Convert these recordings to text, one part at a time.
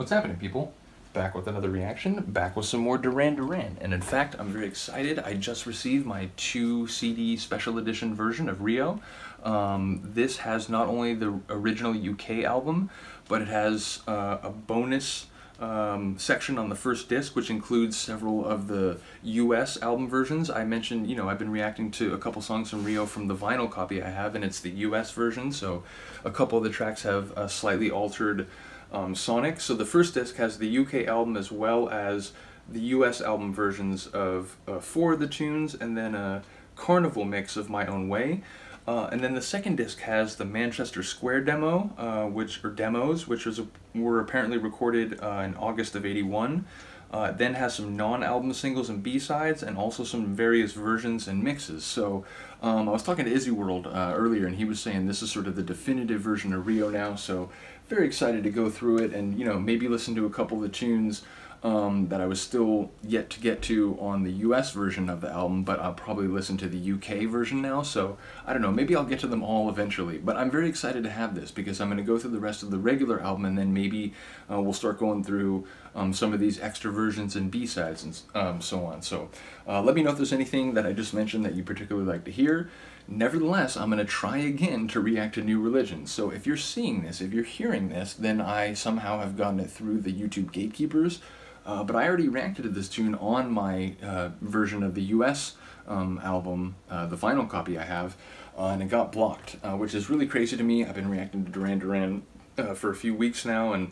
What's happening, people? Back with another reaction, back with some more Duran Duran. And in fact, I'm very excited. I just received my 2 CD special edition version of Rio. This has not only the original UK album, but it has a bonus section on the first disc, which includes several of the US album versions. I mentioned, I've been reacting to a couple songs from Rio from the vinyl copy I have, and it's the US version, so a couple of the tracks have a slightly altered sonic. So the first disc has the UK album as well as the US album versions of 4 of the tunes, and then a carnival mix of My Own Way. And then the second disc has the Manchester Square demo, demos, which were apparently recorded in August of '81. It then has some non-album singles and B-sides, and also some various versions and mixes. So I was talking to Izzy World earlier, and he was saying this is sort of the definitive version of Rio now. So very excited to go through it and maybe listen to a couple of the tunes that I was still yet to get to on the US version of the album, but I'll probably listen to the UK version now, so I don't know, maybe I'll get to them all eventually. But I'm very excited to have this because I'm going to go through the rest of the regular album, and then maybe we'll start going through some of these extra versions and B-sides and so on. So let me know if there's anything that I just mentioned that you particularly like to hear. Nevertheless, I'm going to try again to react to New Religion. So if you're seeing this, if you're hearing this, then I somehow have gotten it through the YouTube gatekeepers. But I already reacted to this tune on my version of the US album, the vinyl copy I have, and it got blocked, which is really crazy to me. I've been reacting to Duran Duran for a few weeks now, and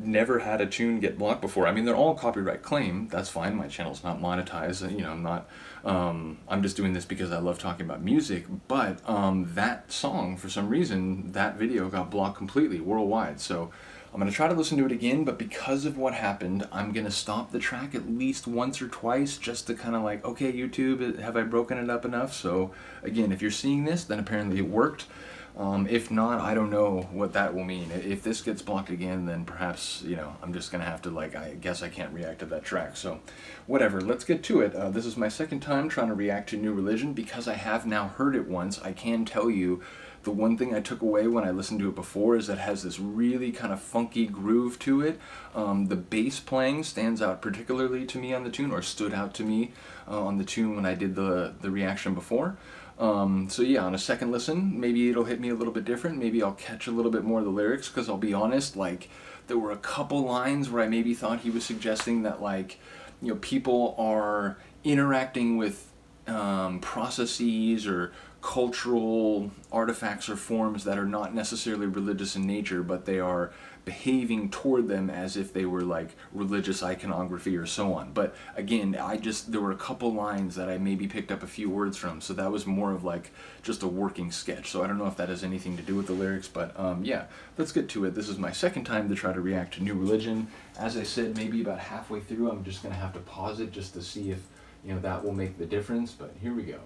never had a tune get blocked before. I mean, they're all copyright claim. That's fine. My channel's not monetized. I'm not. I'm just doing this because I love talking about music. But that song, for some reason, that video got blocked completely worldwide. So I'm gonna try to listen to it again. But because of what happened, I'm gonna stop the track at least once or twice just to kind of like, okay, YouTube, have I broken it up enough? So again, if you're seeing this, then apparently it worked. If not, I don't know what that will mean. If this gets blocked again, then perhaps, I'm just going to have to, I guess I can't react to that track. So, whatever, let's get to it. This is my second time trying to react to New Religion. Because I have now heard it once, I can tell you the one thing I took away when I listened to it before is that it has this really kind of funky groove to it. The bass playing stands out particularly to me on the tune, or stood out to me on the tune when I did the reaction before. So yeah, on a second listen, maybe it'll hit me a little bit different. Maybe I'll catch a little bit more of the lyrics, because I'll be honest, there were a couple lines where I maybe thought he was suggesting that, people are interacting with processes or cultural artifacts or forms that are not necessarily religious in nature, but they are behaving toward them as if they were religious iconography or so on. But again, there were a couple lines that I maybe picked up a few words from, so that was more of just a working sketch. So I don't know if that has anything to do with the lyrics, but yeah, let's get to it. This is my second time to try to react to New Religion. As I said, maybe about halfway through, I'm just gonna have to pause it just to see if that will make the difference, but here we go.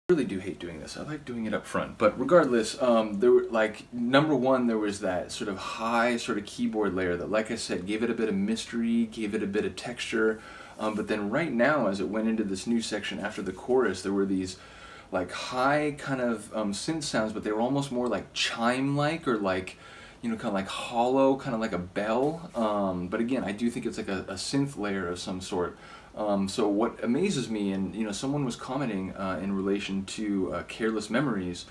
really do hate doing this. I like doing it up front, but regardless, there were, like, number one, there was that sort of high sort of keyboard layer that, like I said, gave it a bit of mystery, gave it a bit of texture. But then right now, as it went into this new section after the chorus, there were these like high kind of synth sounds, but they were almost more like chime-like, or like, you know, kind of like hollow, kind of like a bell. But again, I do think it's like a synth layer of some sort. So what amazes me, and you know, someone was commenting in relation to Careless Memories,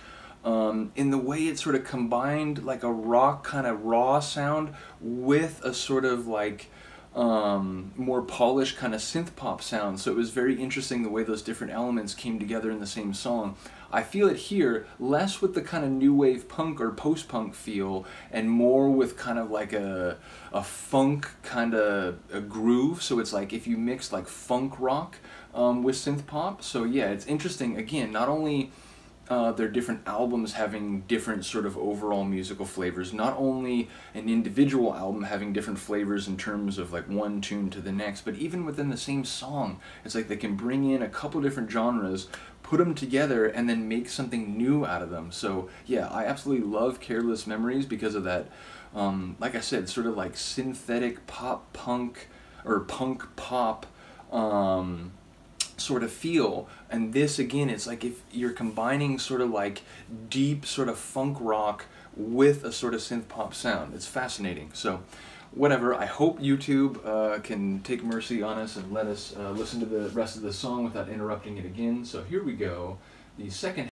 in the way it sort of combined like a rock kind of raw sound with a sort of like more polished kind of synth pop sound. So it was very interesting the way those different elements came together in the same song. I feel it here less with the kind of new wave punk or post-punk feel, and more with kind of like a funk kind of a groove. So it's like if you mix like funk rock with synth pop. So yeah, it's interesting. Again, not only their different albums having different sort of overall musical flavors, not only an individual album having different flavors in terms of like one tune to the next, but even within the same song, it's like they can bring in a couple different genres, put them together, and then make something new out of them. So yeah, I absolutely love Careless Memories because of that, like I said, sort of like synthetic pop punk or punk pop sort of feel. And this again, it's like if you're combining sort of like deep sort of funk rock with a sort of synth pop sound. It's fascinating. So whatever, I hope YouTube can take mercy on us and let us listen to the rest of the song without interrupting it again. So here we go, the second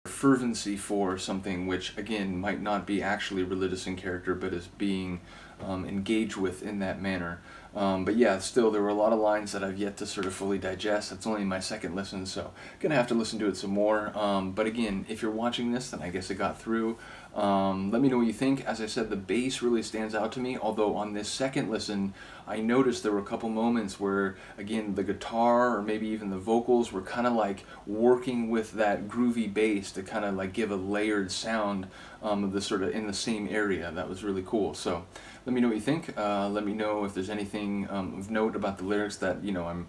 fervency for something which again might not be actually religious in character, but is being engage with in that manner. But yeah, still, there were a lot of lines that I've yet to sort of fully digest. That's only my second listen, so gonna have to listen to it some more. But again, if you're watching this, then I guess it got through. Let me know what you think. As I said, the bass really stands out to me, although on this second listen, I noticed there were a couple moments where, again, the guitar or maybe even the vocals were kind of like working with that groovy bass to kind of like give a layered sound of the sort of in the same area. That was really cool. So let me know what you think. Let me know if there's anything of note about the lyrics that, you know, I'm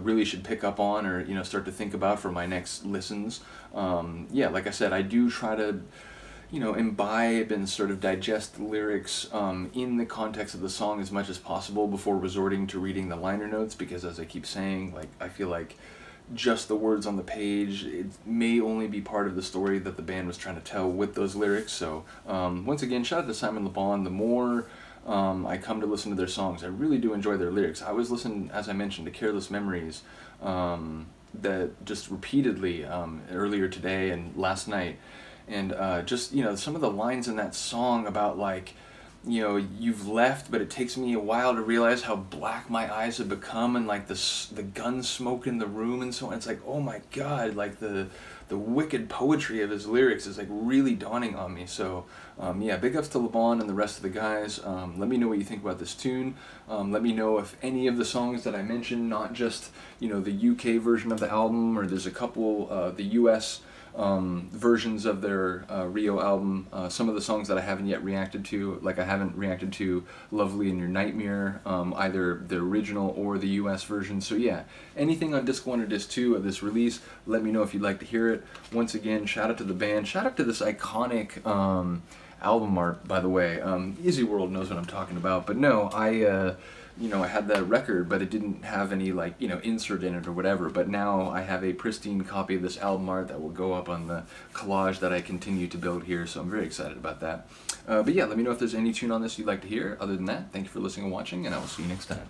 really should pick up on or, you know, start to think about for my next listens. Yeah, like I said, I do try to, you know, imbibe and sort of digest the lyrics in the context of the song as much as possible before resorting to reading the liner notes, because as I keep saying, like, I feel like just the words on the page, it may only be part of the story that the band was trying to tell with those lyrics. So once again, shout out to Simon Le Bon. The more I come to listen to their songs, I really do enjoy their lyrics. I was listening, as I mentioned, to Careless Memories that just repeatedly earlier today and last night. And just, you know, some of the lines in that song about, like, you know, you've left, but it takes me a while to realize how black my eyes have become, and like the gun smoke in the room and so on. It's like, oh my God, like the wicked poetry of his lyrics is like really dawning on me. So yeah, big ups to Le Bon and the rest of the guys. Let me know what you think about this tune. Let me know if any of the songs that I mentioned, not just, you know, the UK version of the album, or there's a couple the US versions of their Rio album, some of the songs that I haven't yet reacted to, like I haven't reacted to Lovely in Your Nightmare, either the original or the US version. So yeah, anything on disc 1 or disc 2 of this release, let me know if you'd like to hear it. Once again, shout out to the band, shout out to this iconic album art, by the way. Easy World knows what I'm talking about, but no, you know, I had that record, but it didn't have any, like, you know, insert in it or whatever. But now I have a pristine copy of this album art that will go up on the collage that I continue to build here, so I'm very excited about that. But yeah, let me know if there's any tune on this you'd like to hear. Other than that, thank you for listening and watching, and I will see you next time.